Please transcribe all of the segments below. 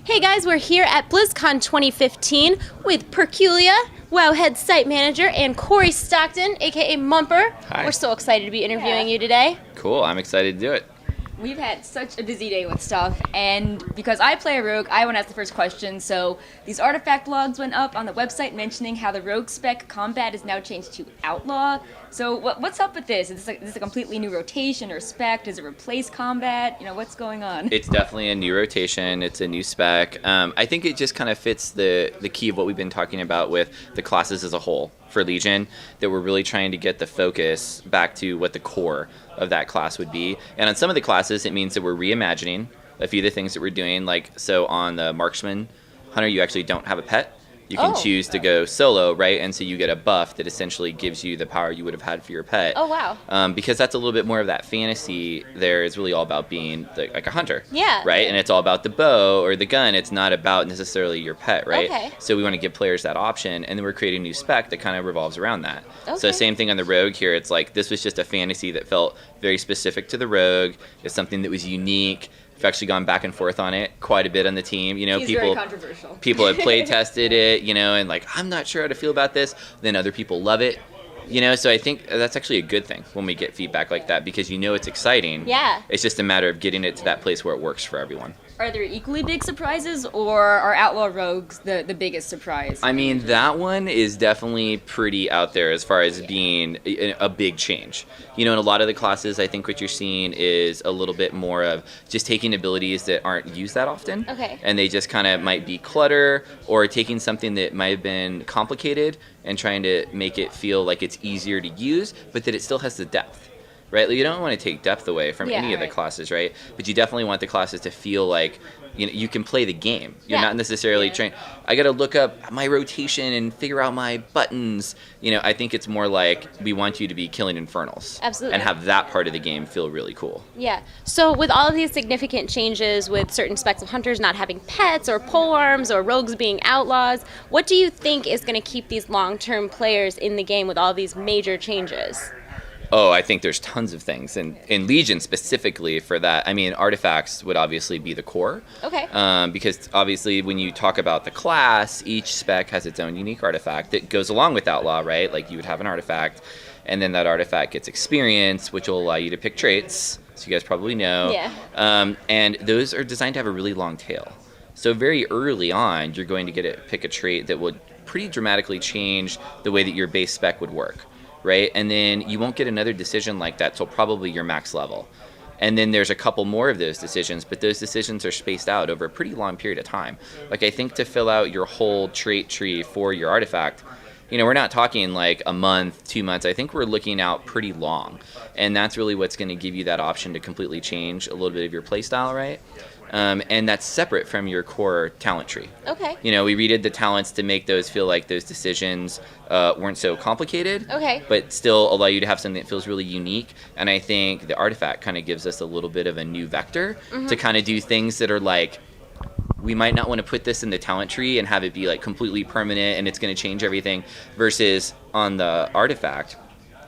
Hey guys, we're here at Blizzcon 2015 with Perculia, Wowhead site manager, and Cory Stockton, aka Mumper. Hi. We're so excited to be interviewing you today. Cool, I'm excited to do it. We've had such a busy day with stuff, and because I play a rogue, I want to ask the first question. So these artifact logs went up on the website mentioning how the rogue spec combat is now changed to outlaw. So what's up with this? Is this a completely new rotation or spec? Does it replace combat? You know, what's going on? It's definitely a new rotation. It's a new spec. I think it just kind of fits the key of what we've been talking about with the classes as a whole for Legion, that we're really trying to get the focus back to what the core of that class would be. And on some of the classes, it means that we're reimagining a few of the things that we're doing. Like, so on the Marksman Hunter, you actually don't have a pet. You can choose to go solo, right? And so you get a buff that essentially gives you the power you would have had for your pet. Oh, wow. Because that's a little bit more of that fantasy there is really all about being like a hunter. Yeah. Right? And it's all about the bow or the gun. It's not about necessarily your pet, right? Okay. So we want to give players that option. And then we're creating a new spec that kind of revolves around that. Okay. So same thing on the Rogue here. It's like this was just a fantasy that felt very specific to the Rogue. It's something that was unique. We've actually gone back and forth on it quite a bit on the team. You know, He's very controversial. People have play tested it, you know, and like, I'm not sure how to feel about this. Then other people love it, you know. So I think that's actually a good thing when we get feedback like that, because you know it's exciting. Yeah. It's just a matter of getting it to that place where it works for everyone. Are there equally big surprises, or are Outlaw Rogues the biggest surprise? I mean, that one is definitely pretty out there as far as being a big change. You know, in a lot of the classes, I think what you're seeing is a little bit more of just taking abilities that aren't used that often. Okay. And they just kind of might be clutter, or taking something that might have been complicated and trying to make it feel like it's easier to use, but that it still has the depth. Right? Like, you don't want to take depth away from any of the classes, right? But you definitely want the classes to feel like, you know, you can play the game. You're not necessarily trying, I got to look up my rotation and figure out my buttons. You know, I think it's more like we want you to be killing infernals. Absolutely. And have that part of the game feel really cool. Yeah. So with all of these significant changes with certain specs of hunters not having pets or polearms or rogues being outlaws, what do you think is going to keep these long-term players in the game with all these major changes? Oh, I think there's tons of things. And in Legion specifically for that, I mean, artifacts would obviously be the core. Okay. Because obviously when you talk about the class, each spec has its own unique artifact that goes along with Outlaw, right? Like you would have an artifact, and then that artifact gets experience, which will allow you to pick traits, so you guys probably know. Yeah. And those are designed to have a really long tail. So very early on, you're going to get to pick a trait that would pretty dramatically change the way that your base spec would work. Right? And then you won't get another decision like that till probably your max level. And then there's a couple more of those decisions, but those decisions are spaced out over a pretty long period of time. Like, I think to fill out your whole trait tree for your artifact, you know, we're not talking like a month, 2 months. I think we're looking out pretty long. And that's really what's going to give you that option to completely change a little bit of your playstyle, right? And that's separate from your core talent tree. Okay. You know, we redid the talents to make those feel like those decisions weren't so complicated. Okay. But still allow you to have something that feels really unique. And I think the artifact kind of gives us a little bit of a new vector to kind of do things that are like, we might not want to put this in the talent tree and have it be like completely permanent and it's going to change everything, versus on the artifact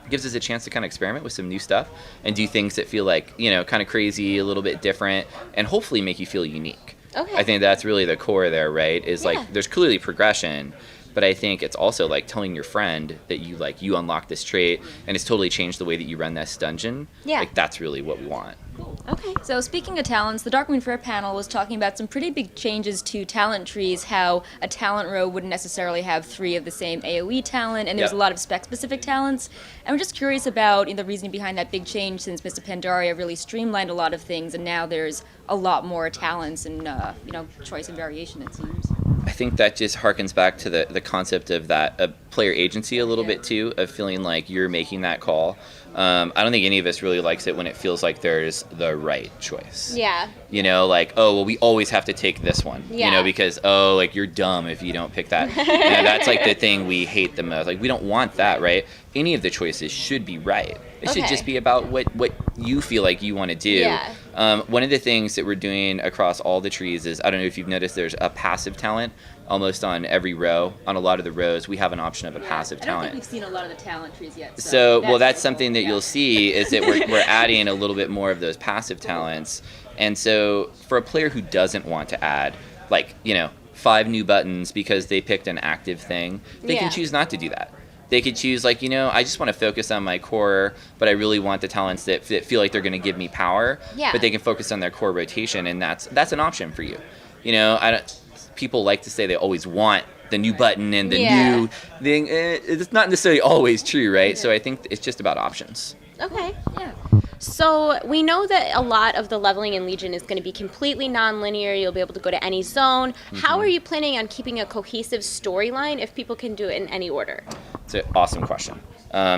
gives us a chance to kind of experiment with some new stuff and do things that feel like, you know, kind of crazy, a little bit different, and hopefully make you feel unique. Okay. I think that's really the core there, right? Is like, there's clearly progression, but I think it's also like telling your friend that you unlock this trait and it's totally changed the way that you run this dungeon. Yeah. Like, that's really what we want. Okay. So speaking of talents, the Darkwing Fair panel was talking about some pretty big changes to talent trees, how a talent row wouldn't necessarily have 3 of the same AoE talent, and there's a lot of spec-specific talents. And we're just curious about the reasoning behind that big change, since Mr. Pandaria really streamlined a lot of things, and now there's a lot more talents and, choice and variation, it seems. I think that just harkens back to the concept of that player agency a little bit too, of feeling like you're making that call. I don't think any of us really likes it when it feels like there's the right choice. Yeah. You know, like, oh, well, we always have to take this one. Yeah. You know, because, oh, like, you're dumb if you don't pick that. You know, that's like the thing we hate the most. Like, we don't want that, right? Any of the choices should be right. It should just be about what you feel like you want to do. Yeah. One of the things that we're doing across all the trees is, I don't know if you've noticed, there's a passive talent almost on every row. On a lot of the rows, we have an option of a passive I don't talent. think we've seen a lot of the talent trees yet. So that's something that you'll see, is that we're adding a little bit more of those passive talents. And so for a player who doesn't want to add like, 5 new buttons because they picked an active thing. They can choose not to do that. They could choose, like, I just want to focus on my core, but I really want the talents that feel like they're going to give me power. Yeah. But they can focus on their core rotation, and that's an option for you. People like to say they always want the new button and the new thing. It's not necessarily always true, right? So I think it's just about options. Okay. Yeah. So we know that a lot of the leveling in Legion is going to be completely non-linear. You'll be able to go to any zone. How are you planning on keeping a cohesive storyline if people can do it in any order? It's an awesome question.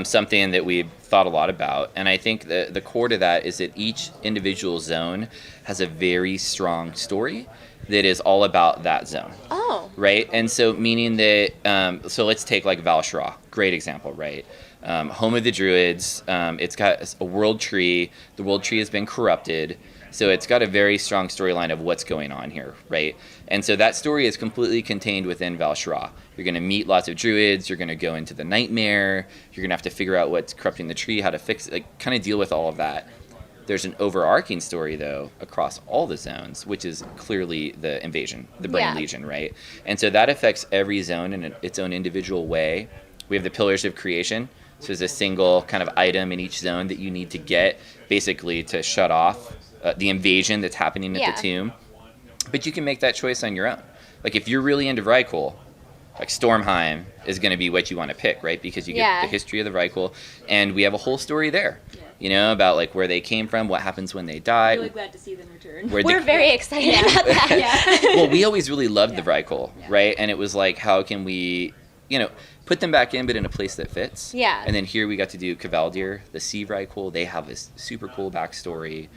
Something that we've thought a lot about. And I think the core to that is that each individual zone has a very strong story that is all about that zone. Oh. Right? And so meaning that, so let's take like Val'sharah. Great example, right? Home of the Druids. It's got a world tree. The world tree has been corrupted. So it's got a very strong storyline of what's going on here, right? And so that story is completely contained within Val'sharah. You're going to meet lots of druids. You're going to go into the nightmare. You're going to have to figure out what's corrupting the tree, how to fix it, like kind of deal with all of that. There's an overarching story, though, across all the zones, which is clearly the invasion, the Brain Legion, right? And so that affects every zone in its own individual way. We have the Pillars of Creation. So there's a single kind of item in each zone that you need to get, basically, to shut off the invasion that's happening at the tomb. But you can make that choice on your own. Like, if you're really into Vrykul, like Stormheim is going to be what you want to pick, right? Because you get the history of the Vrykul, and we have a whole story there. About like where they came from, what happens when they die. I'm really glad to see them return. We're very excited about that. Well, we always really loved the Vrykul, right? And it was like, how can we, put them back in, but in a place that fits? Yeah. And then here we got to do Kavaldir, the Sea Vrykul. They have this super cool backstory.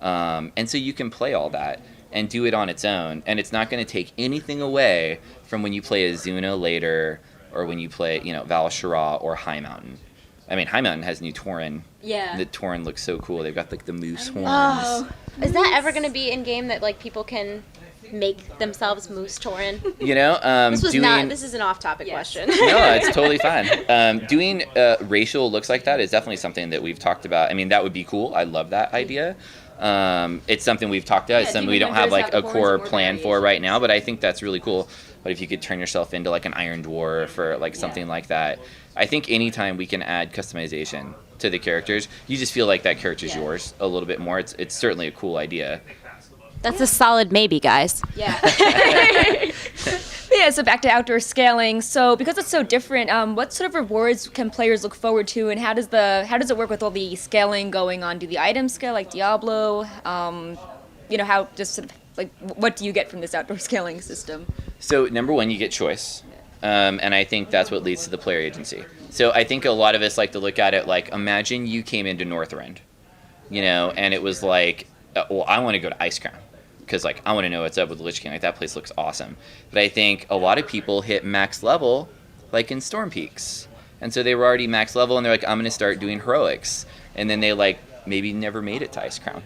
And so you can play all that and do it on its own. And it's not going to take anything away from when you play Azuna later or when you play, Val'sharah or High Mountain. I mean, High Mountain has new Tauren. Yeah. The Tauren looks so cool. They've got like the moose horns. Oh. Is that ever going to be in game that like people can make themselves moose Tauren? This is an off-topic question. No, it's totally fine. Doing racial looks like that is definitely something that we've talked about. I mean, that would be cool. I love that idea. It's something we've talked about. It's something we don't have like a core plan for right now, but I think that's really cool. But if you could turn yourself into like an Iron Dwarf or like something like that, I think anytime we can add customization to the characters, you just feel like that character's yours a little bit more. It's certainly a cool idea. That's a solid maybe, guys. Yeah. So back to outdoor scaling. So because it's so different, what sort of rewards can players look forward to, and how does it work with all the scaling going on? Do the items scale like Diablo? How just sort of like what do you get from this outdoor scaling system? So number one, you get choice. And I think that's what leads to the player agency. So I think a lot of us like to look at it like, imagine you came into Northrend, and it was like, I want to go to Icecrown because like I want to know what's up with the Lich King. Like that place looks awesome. But I think a lot of people hit max level like in Storm Peaks. And so they were already max level and they're like, I'm going to start doing heroics. And then they like maybe never made it to Icecrown.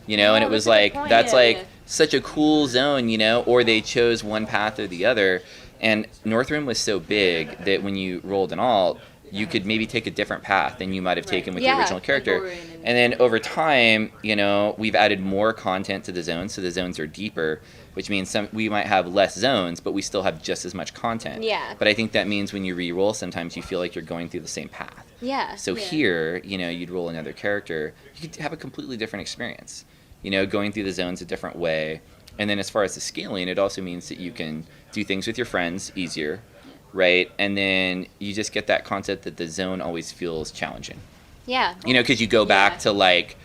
And it was like, that's like such a cool zone, or they chose one path or the other. And Northrend was so big that when you rolled an alt, you could maybe take a different path than you might have taken with the original character. And then over time, we've added more content to the zones, so the zones are deeper, which means we might have less zones, but we still have just as much content. Yeah. But I think that means when you re-roll, sometimes you feel like you're going through the same path. Yeah. So here, you'd roll another character, you could have a completely different experience. Going through the zones a different way. And then as far as the scaling, it also means that you can do things with your friends easier, right? And then you just get that concept that the zone always feels challenging. Yeah. Because you go back to like,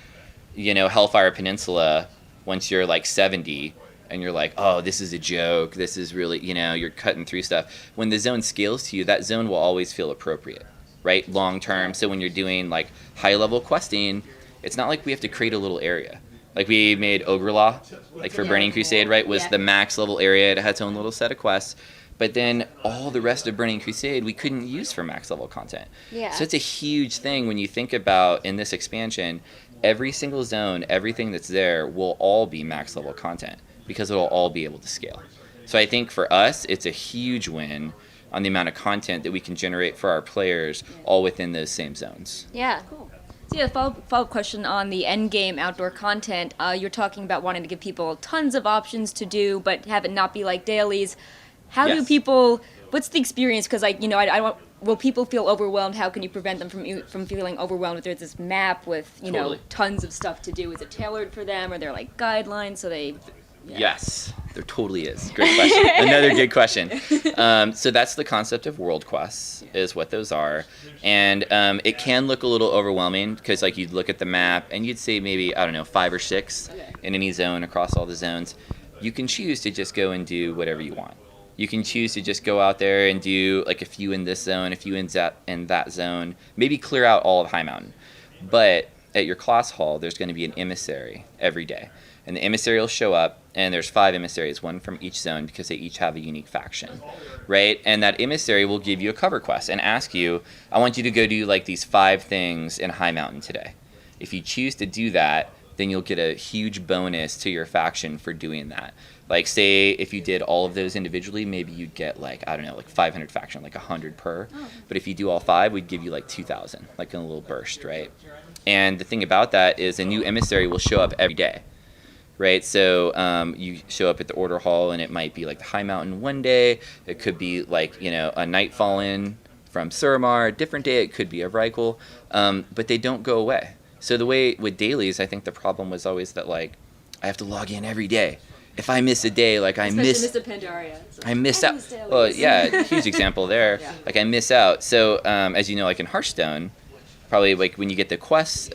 Hellfire Peninsula once you're like 70 and you're like, oh, this is a joke. This is really, you're cutting through stuff. When the zone scales to you, that zone will always feel appropriate, right? Long term. So when you're doing like high level questing, it's not like we have to create a little area. Like we made Ogrelaw, like for Burning Crusade, right, was the max level area. It had its own little set of quests. But then all the rest of Burning Crusade we couldn't use for max level content. Yeah. So it's a huge thing when you think about in this expansion, every single zone, everything that's there will all be max level content because it'll all be able to scale. So I think for us, it's a huge win on the amount of content that we can generate for our players all within those same zones. Yeah. Cool. So yeah, follow-up question on the endgame outdoor content. You're talking about wanting to give people tons of options to do, but have it not be like dailies. How do Yes. people? What's the experience? Because I don't. Will people feel overwhelmed? How can you prevent them from feeling overwhelmed if there's this map with Totally. tons of stuff to do? Is it tailored for them? Are there like guidelines so they? Yeah. Yes, there totally is. Great question. Another good question. So that's the concept of world quests, is what those are. And it can look a little overwhelming because like you'd look at the map and you'd say maybe, I don't know, 5 or 6 in any zone across all the zones. You can choose to just go and do whatever you want. You can choose to just go out there and do like a few in this zone, a few in that zone, maybe clear out all of High Mountain. But at your class hall, there's going to be an emissary every day. And the emissary will show up, and there's 5 emissaries, one from each zone, because they each have a unique faction, right? And that emissary will give you a cover quest and ask you, I want you to go do like these 5 things in High Mountain today. If you choose to do that, then you'll get a huge bonus to your faction for doing that. Like, say, if you did all of those individually, maybe you'd get, like, I don't know, like 500 faction, like 100 per. Oh. But if you do all 5, we'd give you, like, 2,000, like in a little burst, right? And the thing about that is a new emissary will show up every day, right? So you show up at the order hall, and it might be, like, the High Mountain one day. It could be, like, a Nightfallen from Suramar. A different day, it could be a Reichel. But they don't go away. So the way with dailies, I think the problem was always that, like, I have to log in every day. If I miss a day, like I miss Pandaria. I miss out. Well, yeah, huge example there. Yeah. Like I miss out. So as you know, like in Hearthstone, probably like when you get the quests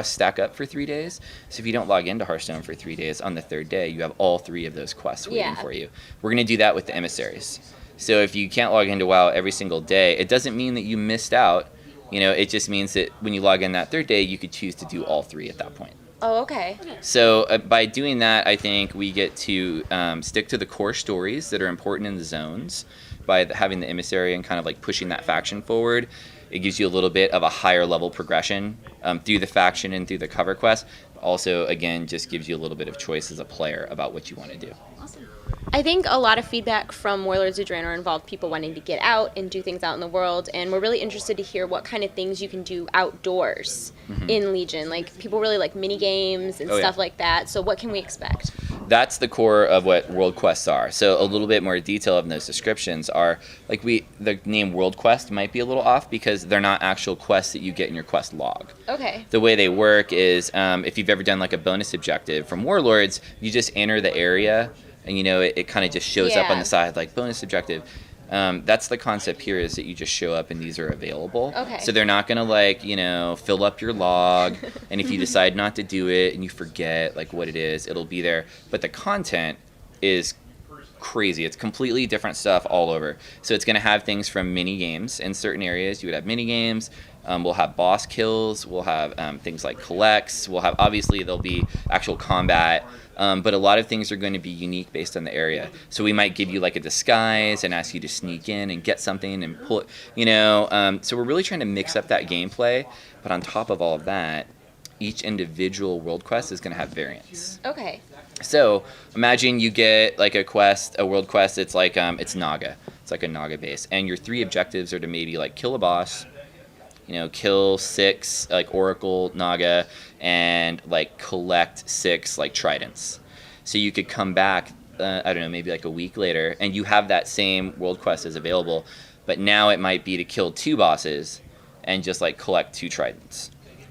stack up for 3 days. So if you don't log into Hearthstone for 3 days, on the 3rd day, you have all 3 of those quests waiting for you. We're gonna do that with the emissaries. So if you can't log into WoW every single day, it doesn't mean that you missed out. It just means that when you log in that 3rd day, you could choose to do all 3 at that point. Oh, okay. So by doing that, I think we get to stick to the core stories that are important in the zones by having the emissary and kind of like pushing that faction forward. It gives you a little bit of a higher level progression through the faction and through the cover quest. Also, again, just gives you a little bit of choice as a player about what you want to do. Awesome. I think a lot of feedback from Warlords of Draenor involved people wanting to get out and do things out in the world, and we're really interested to hear what kind of things you can do outdoors in Legion. Like, people really like mini games and stuff like that, so what can we expect? That's the core of what world quests are. So a little bit more detail of those descriptions are, like the name world quest might be a little off because they're not actual quests that you get in your quest log. Okay. The way they work is if you've ever done like a bonus objective from Warlords, you just enter the area and it kind of just shows up on the side like bonus objective. That's the concept here, is that you just show up and these are available. Okay. So they're not gonna fill up your log, and if you decide not to do it and you forget like what it is, it'll be there. But the content is crazy. It's completely different stuff all over. So it's gonna have things from mini games in certain areas. You would have mini games. We'll have boss kills. We'll have things like collects. We'll have, obviously, there'll be actual combat. But a lot of things are going to be unique based on the area. So we might give you like a disguise and ask you to sneak in and get something and pull it, so we're really trying to mix up that gameplay. But on top of all of that, each individual world quest is going to have variants. Okay. So imagine you get like a world quest. It's like it's Naga. It's like a Naga base, and your 3 objectives are to maybe like kill a boss, kill 6 like Oracle Naga, and like collect 6 like Tridents. So you could come back, I don't know, maybe like a week later, and you have that same world quest as available, but now it might be to kill 2 bosses and just like collect 2 Tridents.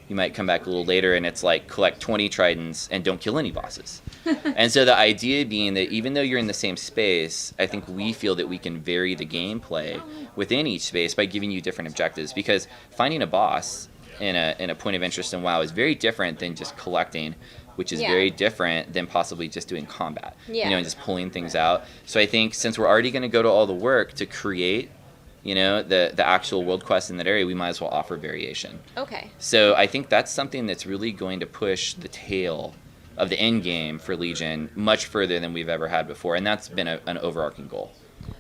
You might come back a little later and it's like collect 20 Tridents and don't kill any bosses. And so the idea being that even though you're in the same space, I think we feel that we can vary the gameplay within each space by giving you different objectives, because finding a boss in a point of interest in WoW is very different than just collecting, which is very different than possibly just doing combat, and just pulling things out. So I think since we're already going to go to all the work to create the actual world quest in that area, we might as well offer variation. Okay. So I think that's something that's really going to push the tail of the end game for Legion much further than we've ever had before, and that's been an overarching goal.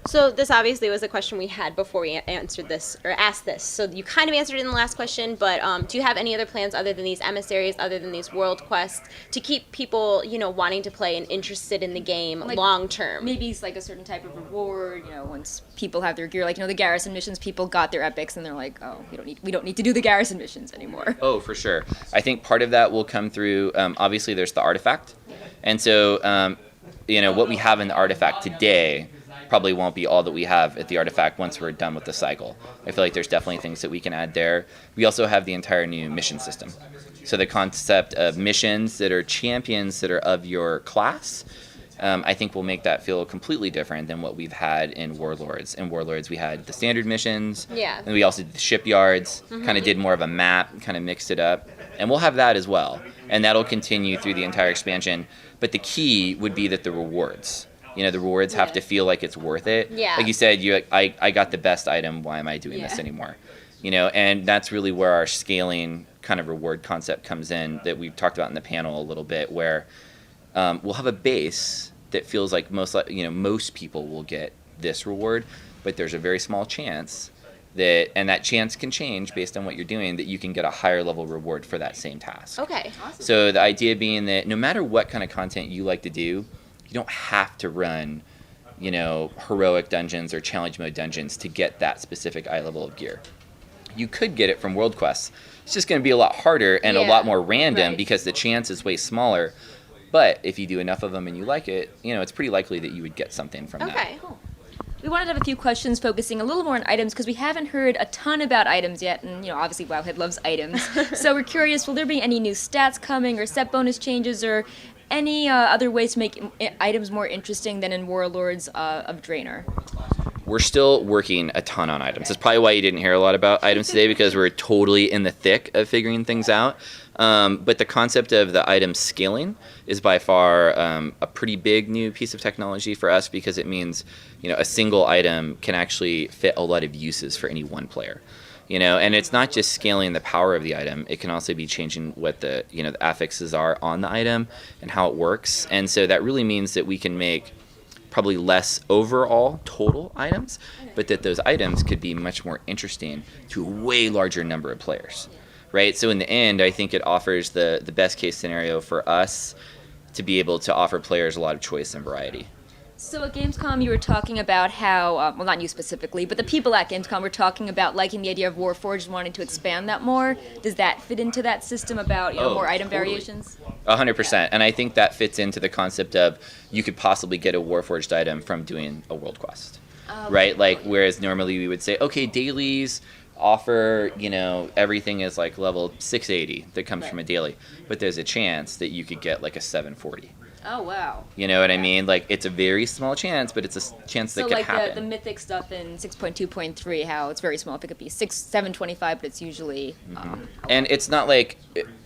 So this obviously was a question we had before we answered this or asked this. So you kind of answered it in the last question, but do you have any other plans other than these emissaries, other than these world quests, to keep people, wanting to play and interested in the game long term? Maybe it's like a certain type of reward. Once people have their gear, like the garrison missions, people got their epics, and they're like, oh, we don't need to do the garrison missions anymore. Oh, for sure. I think part of that will come through. Obviously, there's the artifact, and so what we have in the artifact today probably won't be all that we have at the artifact once we're done with the cycle. I feel like there's definitely things that we can add there. We also have the entire new mission system. So the concept of missions that are champions that are of your class, I think will make that feel completely different than what we've had in Warlords. In Warlords, we had the standard missions, and we also did the shipyards, kind of did more of a map, kind of mixed it up. And we'll have that as well. And that'll continue through the entire expansion. But the key would be that the rewards. The rewards have to feel like it's worth it. Yeah. Like you said, I got the best item. Why am I doing this anymore? And that's really where our scaling kind of reward concept comes in that we've talked about in the panel a little bit, where we'll have a base that feels like most people will get this reward, but there's a very small chance and that chance can change based on what you're doing, that you can get a higher level reward for that same task. Okay. Awesome. So the idea being that no matter what kind of content you like to do, you don't have to run, heroic dungeons or challenge mode dungeons to get that specific eye level of gear. You could get it from world quests. It's just going to be a lot harder and a lot more random because the chance is way smaller. But if you do enough of them and you like it, it's pretty likely that you would get something from that. Okay. Cool. We wanted to have a few questions focusing a little more on items because we haven't heard a ton about items yet, and obviously Wowhead loves items. So we're curious, will there be any new stats coming or set bonus changes or any other ways to make items more interesting than in Warlords of Draenor? We're still working a ton on items. That's probably why you didn't hear a lot about items today, because we're totally in the thick of figuring things out. But the concept of the item scaling is by far a pretty big new piece of technology for us, because it means a single item can actually fit a lot of uses for any one player. And it's not just scaling the power of the item. It can also be changing what the affixes are on the item and how it works. And so that really means that we can make probably less overall total items, but that those items could be much more interesting to a way larger number of players, right? So in the end, I think it offers the best case scenario for us to be able to offer players a lot of choice and variety. So at Gamescom, you were talking about how, well, not you specifically, but the people at Gamescom were talking about liking the idea of Warforged and wanting to expand that more. Does that fit into that system about, more item variations? 100%. And I think that fits into the concept of you could possibly get a Warforged item from doing a world quest, right? Like, whereas normally we would say, okay, dailies offer, everything is like level 680 that comes from a daily, but there's a chance that you could get like a 740. Oh, wow. You know what I mean? Like, it's a very small chance, but it's a chance that could happen. So like the mythic stuff in 6.2.3, how it's very small. It could be 725, but it's usually... And it's not like,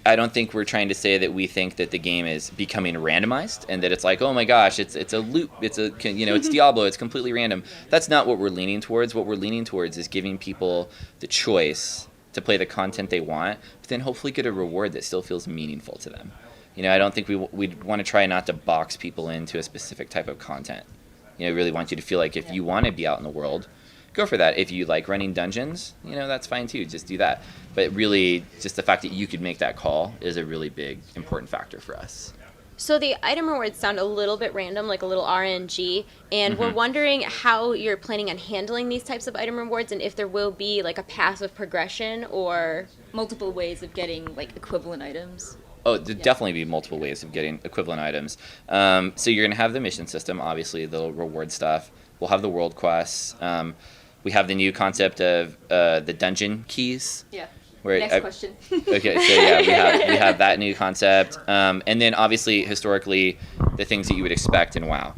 I don't think we're trying to say that we think that the game is becoming randomized and that it's like, oh my gosh, it's a loop, it's Diablo, it's completely random. That's not what we're leaning towards. What we're leaning towards is giving people the choice to play the content they want, but then hopefully get a reward that still feels meaningful to them. I don't think we'd want to try not to box people into a specific type of content. We really want you to feel like if you want to be out in the world, go for that. If you like running dungeons, that's fine too. Just do that. But really, just the fact that you could make that call is a really big, important factor for us. So the item rewards sound a little bit random, like a little RNG, and we're wondering how you're planning on handling these types of item rewards, and if there will be like a path of progression or multiple ways of getting like equivalent items. Oh, there'd definitely be multiple ways of getting equivalent items. So you're going to have the mission system, obviously, the reward stuff. We'll have the world quests. We have the new concept of the dungeon keys. Yeah. Next question. Okay, so yeah, we have that new concept. And then, obviously, historically, the things that you would expect in WoW.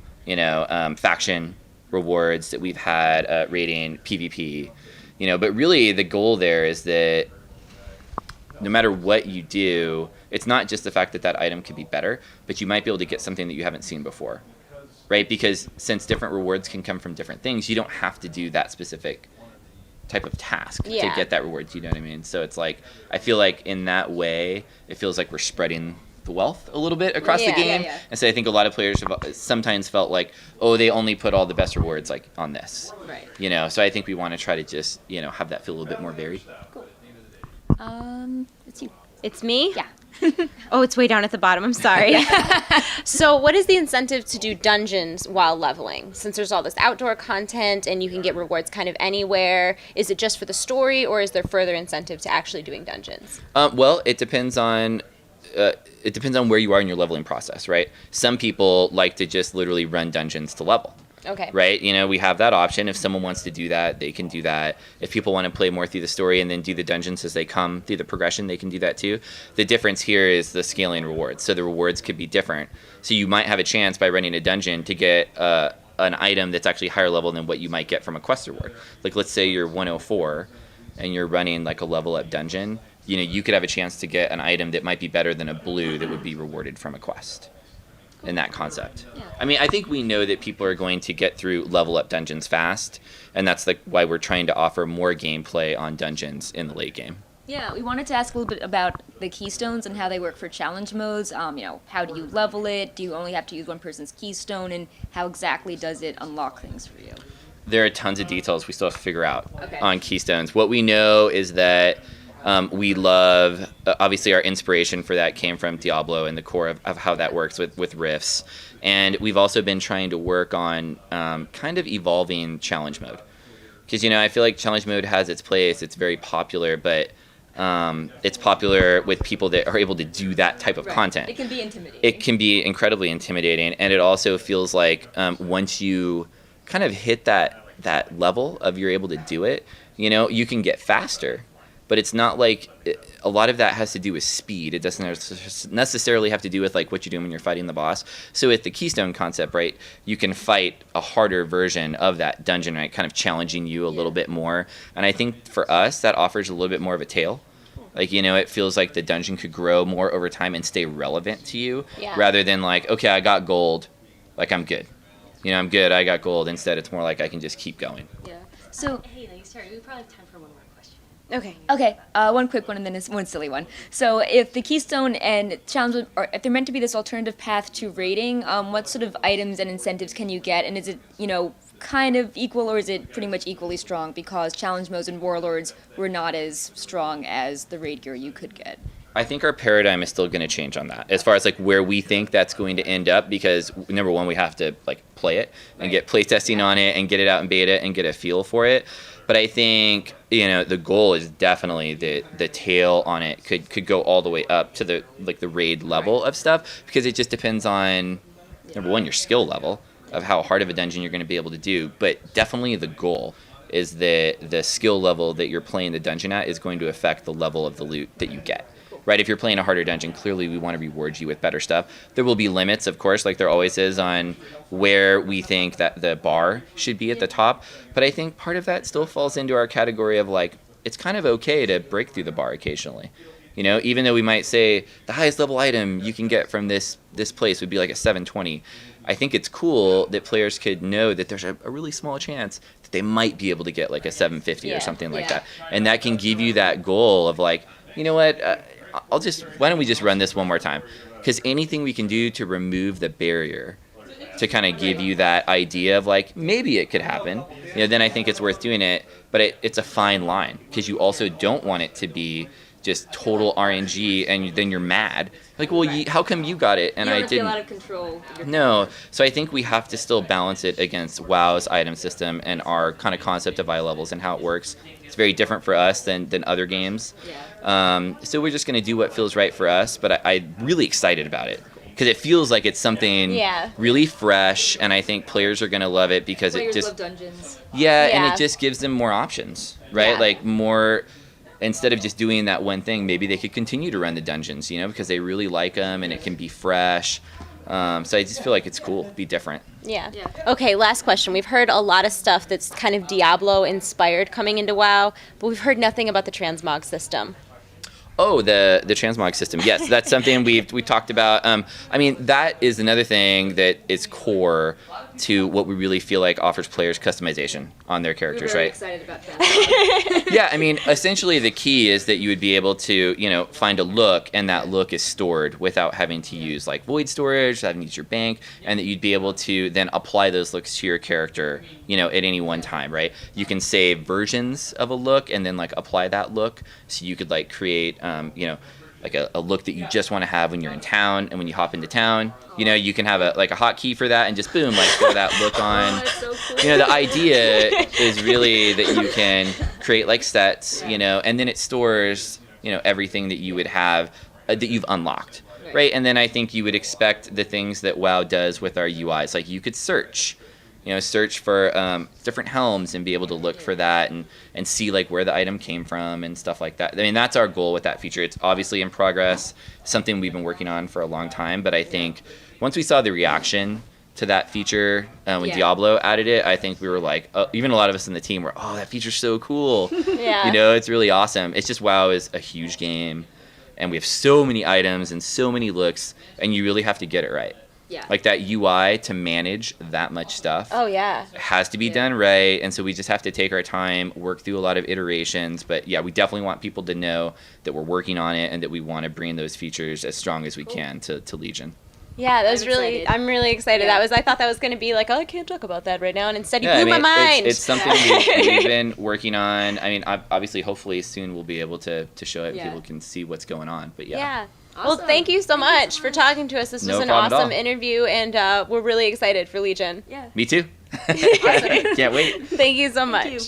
Faction rewards that we've had, rating, PvP. But really, the goal there is that no matter what you do, it's not just the fact that that item could be better, but you might be able to get something that you haven't seen before, right? Because since different rewards can come from different things, you don't have to do that specific type of task to get that reward. You know what I mean? So it's like, I feel like in that way, it feels like we're spreading the wealth a little bit across the game. Yeah. And so I think a lot of players have sometimes felt like, oh, they only put all the best rewards like on this. Right. You know, so I think we want to try to just, you know, have that feel a little bit more varied. It's you. It's me? Yeah. Oh, it's way down at the bottom. I'm sorry. So what is the incentive to do dungeons while leveling? Since there's all this outdoor content and you can get rewards kind of anywhere, is it just for the story or is there further incentive to actually doing dungeons? Well, it depends on where you are in your leveling process, right? Some people like to just literally run dungeons to level. Okay. Right? You know, we have that option. If someone wants to do that, they can do that. If people want to play more through the story and then do the dungeons as they come through the progression, they can do that too. The difference here is the scaling rewards. So the rewards could be different. So you might have a chance by running a dungeon to get an item that's actually higher level than what you might get from a quest reward. Like let's say you're 104 and you're running like a level up dungeon. You know, you could have a chance to get an item that might be better than a blue that would be rewarded from a quest. In that concept. Yeah. I mean, I think we know that people are going to get through level up dungeons fast, and that's why we're trying to offer more gameplay on dungeons in the late game. Yeah, we wanted to ask a little bit about the Keystones and how they work for challenge modes. You know, how do you level it? Do you only have to use one person's Keystone? And how exactly does it unlock things for you? There are tons of details we still have to figure out Okay. on Keystones. What we know is that we love, obviously our inspiration for that came from Diablo and the core of how that works with rifts. And we've also been trying to work on kind of evolving challenge mode. Because, you know, I feel like challenge mode has its place. It's very popular, but it's popular with people that are able to do that type of content. It can be intimidating. It can be incredibly intimidating. And it also feels like once you kind of hit that level of you're able to do it, you know, you can get faster. But it's not like a lot of that has to do with speed. It doesn't necessarily have to do with like what you're doing when you're fighting the boss. So with the Keystone concept, right, you can fight a harder version of that dungeon, right, kind of challenging you a little bit more. And I think for us, that offers a little bit more of a tail. Like, you know, it feels like the dungeon could grow more over time and stay relevant to you rather than like, okay, I got gold, like I'm good. You know, I'm good, I got gold. Instead, it's more like I can just keep going. Yeah. So Hey, ladies, sorry, we probably have time for one more question. Okay. one quick one and then one silly one. So if the Keystone and challenge, or if they're meant to be this alternative path to rating, what sort of items and incentives can you get? And is it, you know, kind of equal or is it pretty much equally strong because challenge modes and warlords were not as strong as the raid gear you could get? I think our paradigm is still going to change on that as far as like where we think that's going to end up, because number one, we have to like play it and get play testing on it and get it out in beta and get a feel for it. But I think, you know, the goal is definitely the tail on it could go all the way up to the raid level of stuff, because it just depends on number one, your skill level of how hard of a dungeon you're going to be able to do. But definitely the goal is that the skill level that you're playing the dungeon at is going to affect the level of the loot that you get. Right, if you're playing a harder dungeon, clearly we want to reward you with better stuff. There will be limits, of course, like there always is, on where we think that the bar should be at the top. But I think part of that still falls into our category of like, it's kind of okay to break through the bar occasionally. You know, even though we might say the highest level item you can get from this place would be like a 720. I think it's cool that players could know that there's a really small chance that they might be able to get like a 750 or something like that. And that can give you that goal of like, you know what, why don't we just run this one more time? Because anything we can do to remove the barrier to kind of give you that idea of like, maybe it could happen, you know, then I think it's worth doing it. But it's a fine line, because you also don't want it to be just total RNG and then you're mad. Like, well, how come you got it and I didn't? You don't feel out of control. No. So I think we have to still balance it against WoW's item system and our kind of concept of eye levels and how it works. It's very different for us than other games. So we're just going to do what feels right for us, but I'm really excited about it because it feels like it's something really fresh, and I think players are going to love it because Players it just... love dungeons. And it just gives them more options, right? Yeah. Like more... Instead of just doing that one thing, maybe they could continue to run the dungeons, you know, because they really like them and it can be fresh. So I just feel like it's cool, be different. Yeah. Okay, last question. We've heard a lot of stuff that's kind of Diablo-inspired coming into WoW, but we've heard nothing about the Transmog system. Oh, the Transmog System. Yes, that's something we talked about. I mean, that is another thing that is core to what we really feel like offers players customization on their characters, We're very right? excited about that. Yeah, I mean, essentially the key is that you would be able to, find a look, and that look is stored without having to use like void storage, having to use your bank, and that you'd be able to then apply those looks to your character, at any one time, right? You can save versions of a look and then like apply that look, so you could like create, like a look that you just want to have when you're in town, and when you hop into town, you can have a hotkey for that and just boom, like throw that look on. Oh, that's so cool. The idea is really that you can create like sets, and then it stores, everything that you would have that you've unlocked, right? And then I think you would expect the things that WoW does with our UIs, like you could search for different helms and be able to look for that and see like where the item came from and stuff like that. I mean, that's our goal with that feature. It's obviously in progress, something we've been working on for a long time, but I think once we saw the reaction to that feature when Diablo added it, I think we were like, even a lot of us in the team were, that feature's so cool. Yeah. It's really awesome. It's just WoW is a huge game, and we have so many items and so many looks, and you really have to get it right. Yeah. Like that UI to manage that much stuff. Oh yeah. Has to be done right, and so we just have to take our time, work through a lot of iterations. But yeah, we definitely want people to know that we're working on it and that we want to bring those features as strong as we can to Legion. Yeah, that was I'm really excited. Yeah. I thought that was going to be like, I can't talk about that right now, and instead you Yeah, blew my mind. It's something we've been working on. I mean, obviously, hopefully soon we'll be able to show it. Yeah. People can see what's going on. But yeah. Yeah. Well, Awesome. thank you so much for talking to us. This was No an problem at awesome all. interview, and we're really excited for Legion. Yeah. Me too. Awesome. Can't wait. Thank you so much. you.